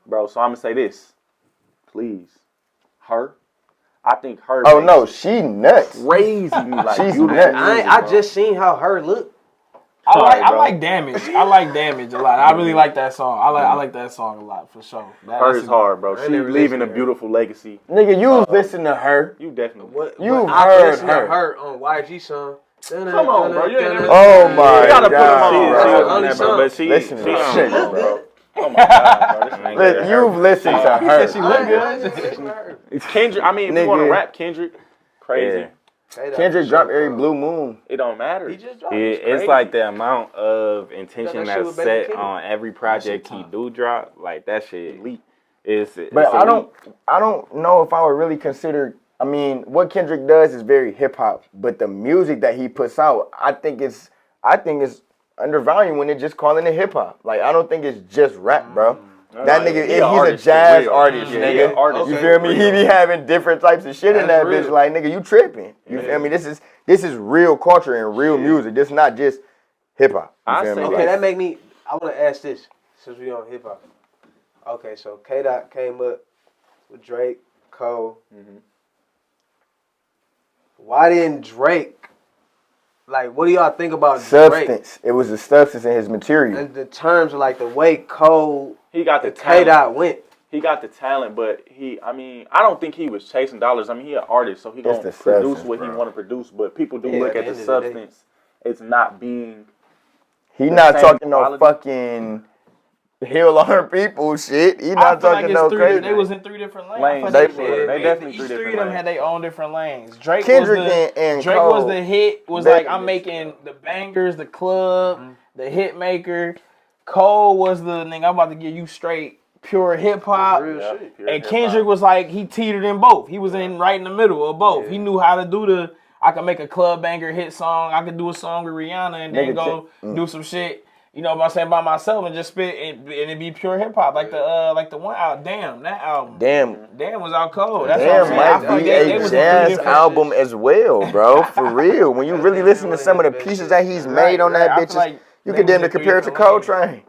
bro. So I'm going to say this. Please. Her. I think her Oh makes no, she nuts. crazy like She's beautiful nuts. music, I bro. just seen how her look. I like Damage. I like Damage a lot. I really like that song. I like that song a lot for sure. Her is hard, bro. I She never leaving listened a to her. beautiful legacy. Nigga, you listen to her. You definitely. You've I heard listened her. to her on YG song. Come on, bro. You ain't never- Oh my You gotta put god. them on. She That's was the on only that, bro. song. But she Listen to on that shit, bro. bro. Oh my god, bro. You've listened to her. She look good. Kendrick. I mean, if you want to rap Kendrick, crazy. Yeah. Kendrick dropped every blue moon. It don't matter. He just dropped. It's like the amount of intention that shit that's with Baby set Keem. on every project he do drop. Like that shit Elite. But I don't know if I would really consider. I mean, what Kendrick does is very hip hop, but the music that he puts out, I think it's undervalued when they're just calling it hip hop. Like I don't think it's just rap, bro. That nigga, he's a jazz artist, nigga. Artist. You feel me? He be having different types of shit in that That's bitch. real. Like, nigga, you tripping? You feel me? This is real culture and real music. This not just hip hop. You feel me? Okay, that make me. I want to ask this since we on hip hop. Okay, so K Dot came up with Drake, Cole. Why didn't Drake? Like, what do y'all think about Drake? Substance. It was the substance in his material. And the terms of like the way Cole, He got the K talent. Dot went. He got the talent, but I don't think he was chasing dollars. I mean, he an artist, so he gonna the produce substance, what he bro. want to produce. But people do Yeah, look at at the the end of the day. substance. It's not being. He not same talking no quality. fucking Hill on people shit. He I not feel like talking it's no three. crazy. They was in 3 different lanes. Lanes, I they feel were. like They definitely each 3 three different of them lanes. had their own different lanes. Drake Kendrick was the and Drake Cole, was the hit. Was they- like I'm making the bangers, the club, the hit maker. Cole was the nigga. I'm about to give you straight pure hip hop. Real Yeah, shit. pure And hip-hop. Kendrick was like he teetered in both. He was in right in the middle of both. Yeah. He knew how to do the. I could make a club banger hit song. I could do a song with Rihanna and then Nigga, go do some shit. You know what I'm saying, by myself and just spit and it be pure hip hop like the one out. Damn, that album. Damn Was out cold. That's what I'm Damn saying. I might feel like be they a was in 3 jazz different- album as well, bro. For real. When you really listen to some of the pieces that he's made on that I feel bitch, like you they could was damn in near 3 compare it to different Coltrane.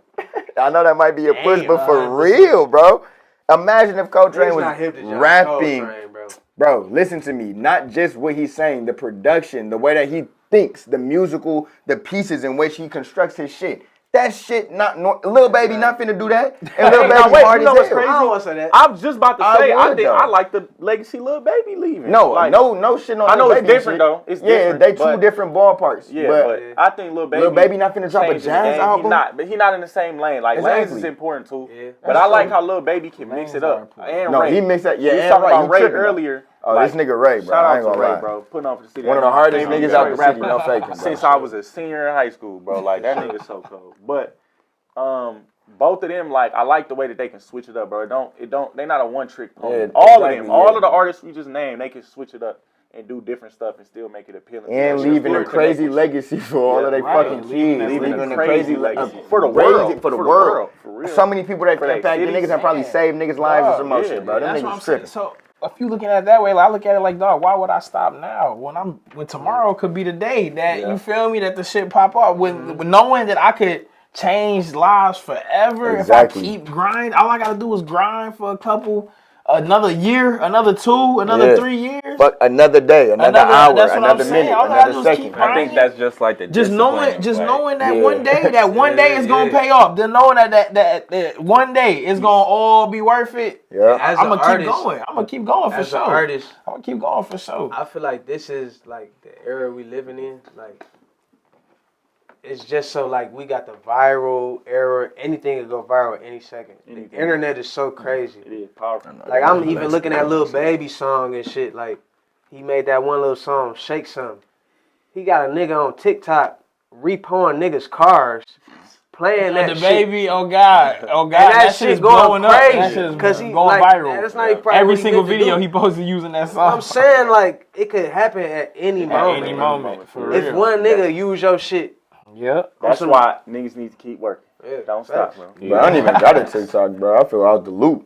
I know that might be a push, Damn, but for 100%. real, bro. Imagine if Coltrane Niggas not hip to was John rapping. Coltrane, bro. Bro, listen to me. Not just what he's saying, the production, the way that he thinks, the musical, the pieces in which he constructs his shit. That shit not Lil Baby not finna do that. And Lil Hey, Baby now wait, hard you know as what's hell. crazy? I don't want to say that. I'm just about to say, I would, think though. I like the legacy Lil Baby leaving. No, Like, no shit on I know Lil it's Baby and different shit. though. It's Yeah, different. they but- two different ballparks. Yeah, but but I think Lil Baby. Lil Baby not finna drop a changing the jazz game. album. But he not in the same lane. Like lanes Exactly. is important too. Yeah. But I like how Lil Baby can mix it up. And No, Ray. he mixed that. Yeah, We was and talking Ray, about you Ray tripping, though. earlier. Oh, Like, this nigga Ray, bro. Shout I out ain't to gonna Ray, lie. bro. Putting on for the city. One of the hardest Famous niggas out the rapper city, no faking, bro. Since I was a senior in high school, bro. Like that nigga's so cold. But both of them, like I like the way that they can switch it up, bro. They not a one trick pony. Yeah, All of exactly, them, yeah. all of the artists we just named, they can switch it up and do different stuff and still make it appealing. And That shit's leaving a very crazy connected. legacy for all of their right. fucking Leaving kids. Leaving a crazy legacy. legacy. For the Crazy- world. For the world. For real. So many people that For they impacted cities. niggas that probably Yeah. saved niggas' lives and some more Yeah, shit, bro. Them That's what I'm niggas saying. tripping. So if you looking at it that way, like I look at it like, dog, why would I stop now? When tomorrow could be the day that you feel me, that the shit pop up. With knowing that I could change lives forever Exactly. if I keep grind. All I gotta do is grind for another year, another 2, another 3 years. But another day, another hour, that's what I'm another saying. minute, All I gotta another do is second. keep I think that's just like the Just knowing that Yeah. one day is gonna pay off. Then knowing that one day is gonna all be worth it. Yeah. As I'm an gonna keep artist, going. I'm gonna keep going for as sure. an artist, I'm gonna keep going for sure. I feel like this is like the era we living in. Like, it's just so like we got the viral era. Anything can go viral any second. Anything. The internet is so crazy. It is powerful. Like I'm even looking at Lil Baby song and shit. Like he made that one little song, Shake Some. He got a nigga on TikTok repoing niggas' cars, playing that The shit. Baby, oh God, And that shit is shit going blowing up. That crazy. shit is 'Cause he, going like, viral. that's not even probably Every what he single meant to video do. he posted using that song. I'm saying like it could happen at any at moment. any moment. For If real. one nigga use your shit, Yep. That's why niggas need to keep working. Yeah, Don't stop, facts. bro. Bro, I don't even got a TikTok, bro. I feel out the loop.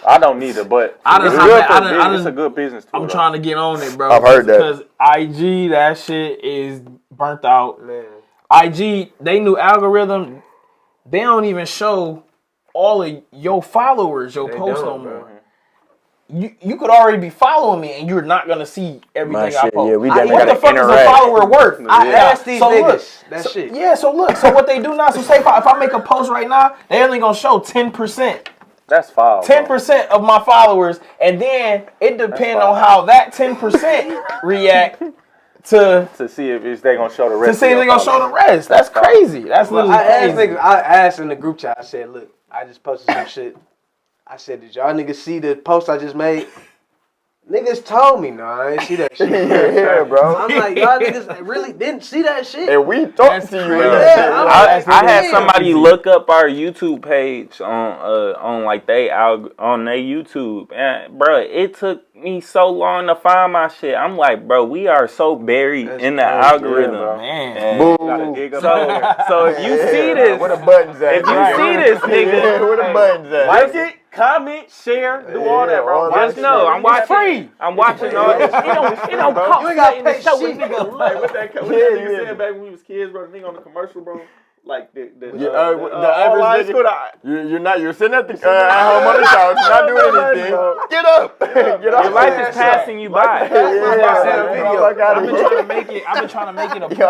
I don't need it, but I done- it's I good done- for I done- I business. It's done- a good business tool. I'm trying to get on it, bro. I've heard that. Because IG, that shit is burnt out. man. IG, they new algorithm, they don't even show all of your followers, your They posts no don't, bro. more. You could already be following me and you're not gonna see everything My I shit, post. yeah, we What definitely the gotta fuck is a interact. follower worth? I Yeah. asked these So niggas look, that shit. Yeah, so look, so what they do now, so say if I make a post right now, they only gonna show 10%. That's foul. 10% of my followers, and then it depends on how that 10% react to see if they gonna show the rest. see if they gonna show the rest. That's crazy. That's literally I asked crazy. niggas, I asked in the group chat, I said, look, I just posted some shit. I said, did y'all niggas see the post I just made? Niggas told me, no, I ain't see that shit. Yeah, bro. I'm like, y'all niggas really didn't see that shit. And we talked to you. Yeah, I had somebody look up our YouTube page on like on their YouTube, and bro, it took me so long to find my shit. I'm like, bro, we are so buried in the algorithm, man. And so if you see this, where the buttons at? if you see this nigga, where the buttons at? Like it, comment, share, do all that, bro. just know I'm watching. free. I'm watching all this. It don't cost You ain't gotta nothing pay to show shit. a nigga Like love. what that nigga said back when we was kids, bro. The nigga on the commercial, bro. Like the average nigga, you're sitting at home on the couch, not doing anything. Get up, get off. Your life is passing you by. I've been trying to make it a point.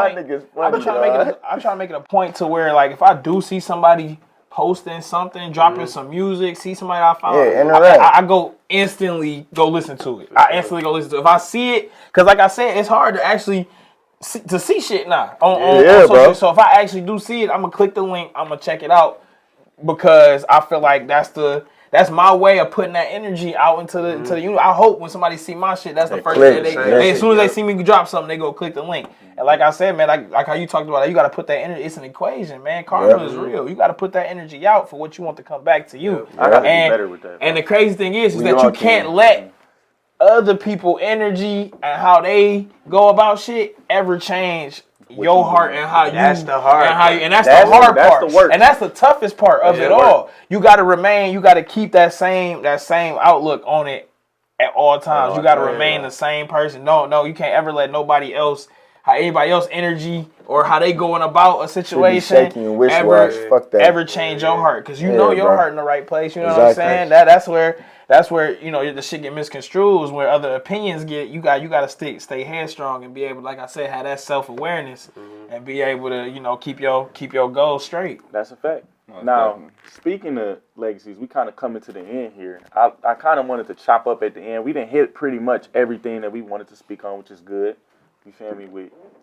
I'm trying to make it a point to where, like, if I do see somebody posting something, dropping some music, see somebody I follow, I go instantly go listen to it. I instantly go listen to it. If I see it, because like I said, it's hard to actually see shit now on social. Bro. So if I actually do see it, I'm gonna click the link. I'm gonna check it out because I feel like that's my way of putting that energy out into the universe. I hope when somebody see my shit, that's the first thing they as soon as they see me drop something, they go click the link. And like I said, man, like how you talked about it, you got to put that energy. It's an equation, man. Karma is real. You got to put that energy out for what you want to come back to you. I got to be better with that. And the crazy thing is that you can't let other people energy and how they go about shit ever change your heart and how that's the hard and that's the hard part. The work. And that's the toughest part of it all. You got to keep that same outlook on it at all times. You got to remain the same person. No, you can't ever let nobody else, how anybody else energy or how they going about a situation ever change your heart, because you know your heart in the right place. You know what I'm saying? That's where you know the shit get misconstrued, where other opinions get. You got to stay headstrong and be able, like I said, have that self-awareness and be able to keep your goals straight. That's a fact. Now, speaking of legacies, we kind of coming to the end here. I kind of wanted to chop up at the end. We didn't hit pretty much everything that we wanted to speak on, which is good. You feel me?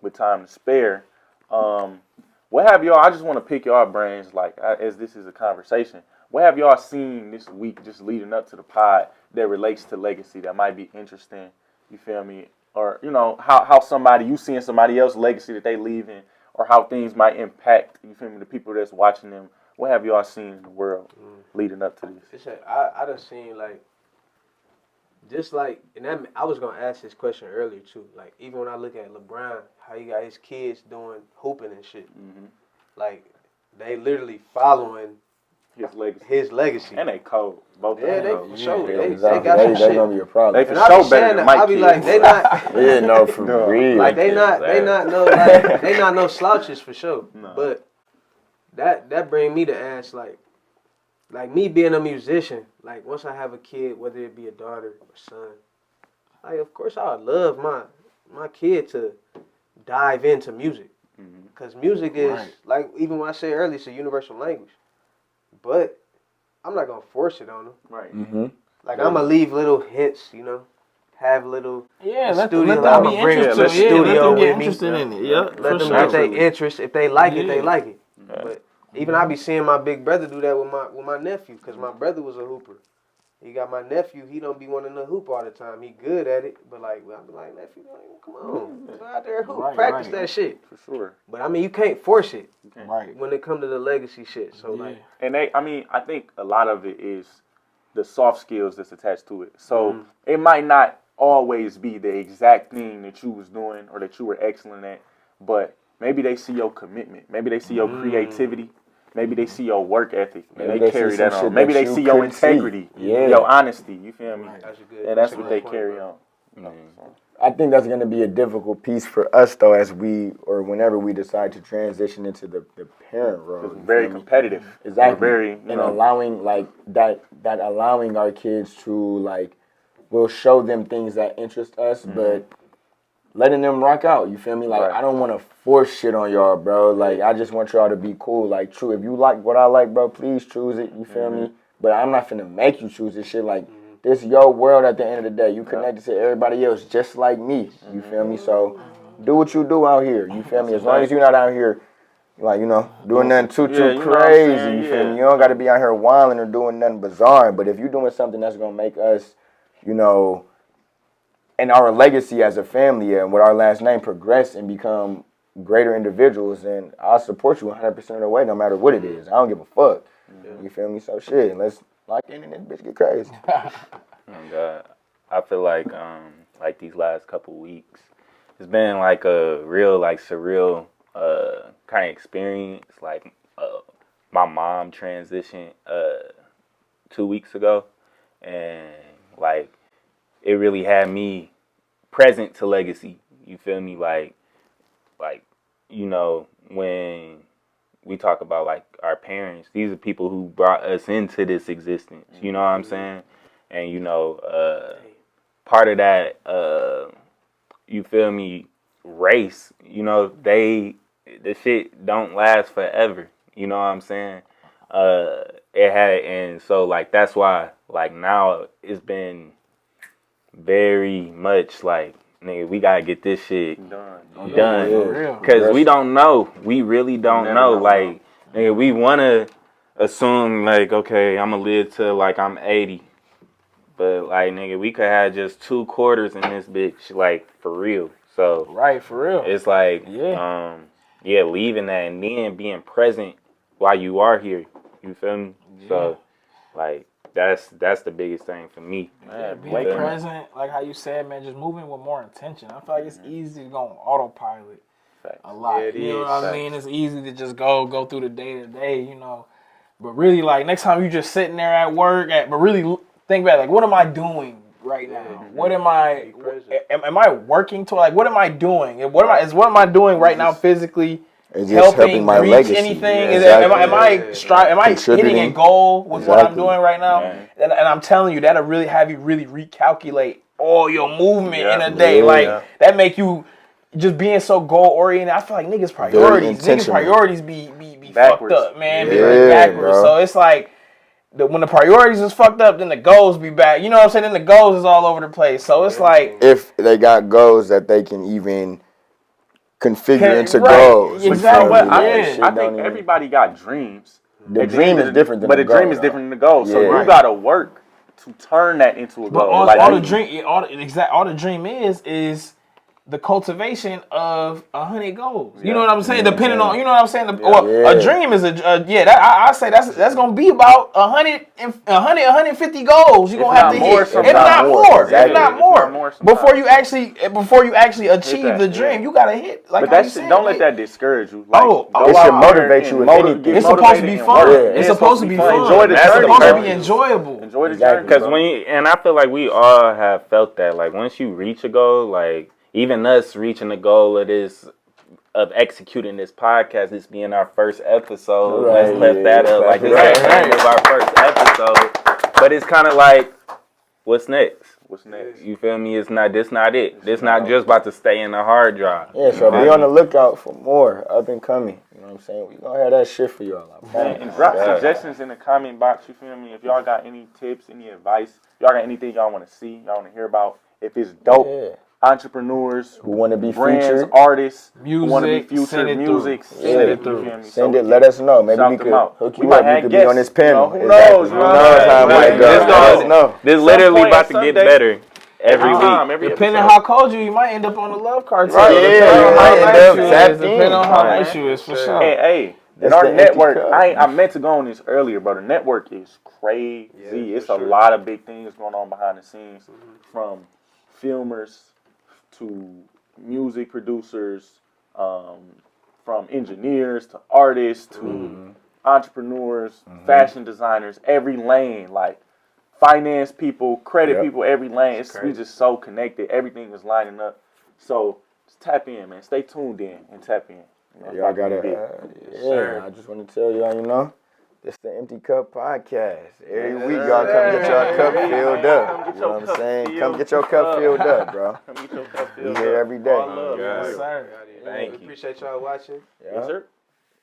With time to spare. What have y'all? I just want to pick y'all brains, like as this is a conversation. What have y'all seen this week, just leading up to the pod, that relates to legacy that might be interesting? You feel me? Or how you seeing somebody else's legacy that they leaving, or how things might impact, you feel me, the people that's watching them. What have y'all seen in the world leading up to this? I done seen I was gonna ask this question earlier too. Like, even when I look at LeBron, how he got his kids doing hooping and shit, like they literally following his legacy. And they cold. Both they cold. for sure. They got some shit. Gonna be a problem. They for sure better than Mike. I be like, they not. Yeah, no, for real. Like they not no slouches for sure. No. But that bring me to ask, like me being a musician, like once I have a kid, whether it be a daughter or son, like of course I would love my kid to dive into music, because music is like, even when I said earlier, it's a universal language. But I'm not gonna force it on them. Right. Like I'm gonna leave little hints, have little let studio. them be interested. Let them get interested in it. Yeah, let them get their interest. If they like it, they like it. But even I be seeing my big brother do that with my nephew, because my brother was a hooper. He got my nephew. He don't be wanting to hoop all the time. He good at it, but I be like, nephew, come on, go out there hoop, practice that shit. For sure. But I mean, you can't force it. Right. When it come to the legacy shit. So and I think a lot of it is the soft skills that's attached to it. So it might not always be the exact thing that you was doing or that you were excellent at, but maybe they see your commitment. Maybe they see your creativity. Maybe they see your work ethic and they carry that on. Maybe they see your integrity, your honesty. You feel me? And that's what they carry on. I think that's going to be a difficult piece for us, though, whenever we decide to transition into the parent role. It's very competitive. Exactly. Very, allowing allowing our kids to we'll show them things that interest us, but letting them rock out. You feel me? I don't want to force shit on y'all, bro. I just want y'all to be cool. True, if you like what I like, bro, please choose it. You feel me? But I'm not finna make you choose this shit. This your world at the end of the day. You connected to everybody else just like me. You feel me? So do what you do out here. You feel me? As long as you're not out here like, doing nothing too you know what I'm crazy. saying? You feel Yeah. me? You don't got to be out here wilding or doing nothing bizarre. But if you're doing something that's gonna make us, and our legacy as a family and with our last name progress and become greater individuals, then I'll support you 100% of the way, no matter what it is. I don't give a fuck. You feel me? So shit, let's lock in and this bitch get crazy. And I feel like these last couple weeks, it's been like a real like surreal kind of experience. Like my mom transitioned 2 weeks ago, and like it really had me present to legacy. You feel me? Like when we talk about like our parents, these are people who brought us into this existence. You know what I'm saying? And part of that, you feel me, race, the shit don't last forever. You know what I'm saying? And so like that's why like now it's been very much like, nigga, we gotta get this shit done. Because we don't know. We really don't know. Like, nigga, we wanna assume like, okay, I'm gonna live till like I'm 80. But like, nigga, we could have just 2 quarters in this bitch, like, for real. So right, for real. it's like, leaving that and then being present while you are here. You feel me? Yeah. So like that's the biggest thing for me. Being present, like how you said, man, just moving with more intention. I feel like it's easy to go on autopilot a lot. Yeah, you know what I mean? It's easy to just go through the day to day, But really, like next time you just sitting there at work, but really think about like, what am I doing right now? What am I? Am I working to like? What am I doing? What am I doing right now physically? It's just helping my reach legacy. anything? Exactly. Am I hitting a goal with what I'm doing right now? And I'm telling you, that'll really have you really recalculate all your movement in a day. Like that make you just being so goal oriented. I feel like niggas priorities be fucked up, man. Be like backwards. Bro. So it's like when the priorities is fucked up, then the goals be back. You know what I'm saying? Then the goals is all over the place. So it's like if they got goals that they can even configure into goals. Exactly. I think everybody got dreams. The dream is different than the goal. But the dream is different than the goal. So you gotta work to turn that into a goal. All the dream is the cultivation of 100 goals. You know what I'm saying? Depending on, you know what I'm saying? A dream is I say that's gonna be about 150 goals. You're gonna have to hit, if not more. Before you actually achieve the dream, you gotta hit. Like, but don't let that discourage you. Like, it should motivate you. It's supposed to be fun. It's supposed to be fun. Enjoy the journey. It's supposed to be enjoyable. Enjoy the journey. Because and I feel like we all have felt that. Like once you reach a goal, like. Even us reaching the goal of executing this podcast, this being our first episode. Let's lift that up. Like this is our first episode. But it's kind of like, what's next? What's next? You feel me? This not it. This not just about to stay in the hard drive. Yeah, so be on the lookout for more up and coming. You know what I'm saying? We gonna have that shit for y'all. And drop suggestions in the comment box. You feel me? If y'all got any tips, any advice, y'all got anything y'all want to see, y'all want to hear about. If it's dope. Entrepreneurs who want to be brands, featured, artists music, who want to be featured, send it through. Send it. Let us know. Maybe we could hook you up. You could be on this panel. Who knows? Who knows how it might go? This literally about to get better every week. Depending on how cold you might end up on the love card. Depending on how nice you is, for sure. Hey. And our network, I meant to go on this earlier, bro. The network is crazy. It's a lot of big things going on behind the scenes, from filmers to music producers, from engineers to artists to entrepreneurs, fashion designers, every lane, like finance people, credit people, every lane. We just so connected. Everything is lining up. So just tap in, man. Stay tuned in and tap in. Y'all got it. I just want to tell y'all, it's the Empty Cup Podcast. Every week, y'all come get your cup filled up. You know what I'm saying? Come get your cup filled up, bro. Come get your cup filled up. We here every day. Yes, sir. Thank you. Appreciate y'all watching. Yes, sir.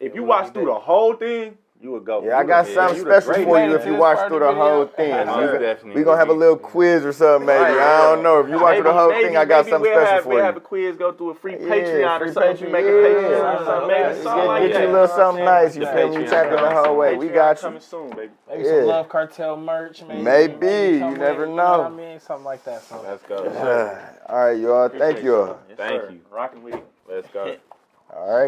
If you watch through the whole thing, You would go. Yeah, I got something special for you if you watch through the whole thing. Definitely. We gonna have a little quiz or something, maybe. I don't know. If you watch through the whole thing, I got something special for you. We'll have a quiz, go through a free Patreon or something. Make a Patreon or something, maybe something like that. Get you a little something nice. You feel me? You tap in the whole way. We got you. Coming soon, baby. Maybe some Love Cartel merch. Maybe. You never know. You know what I mean? Something like that. So. Let's go. All right, y'all. Thank you all. Thank you. Rocking with you. Let's go. All right.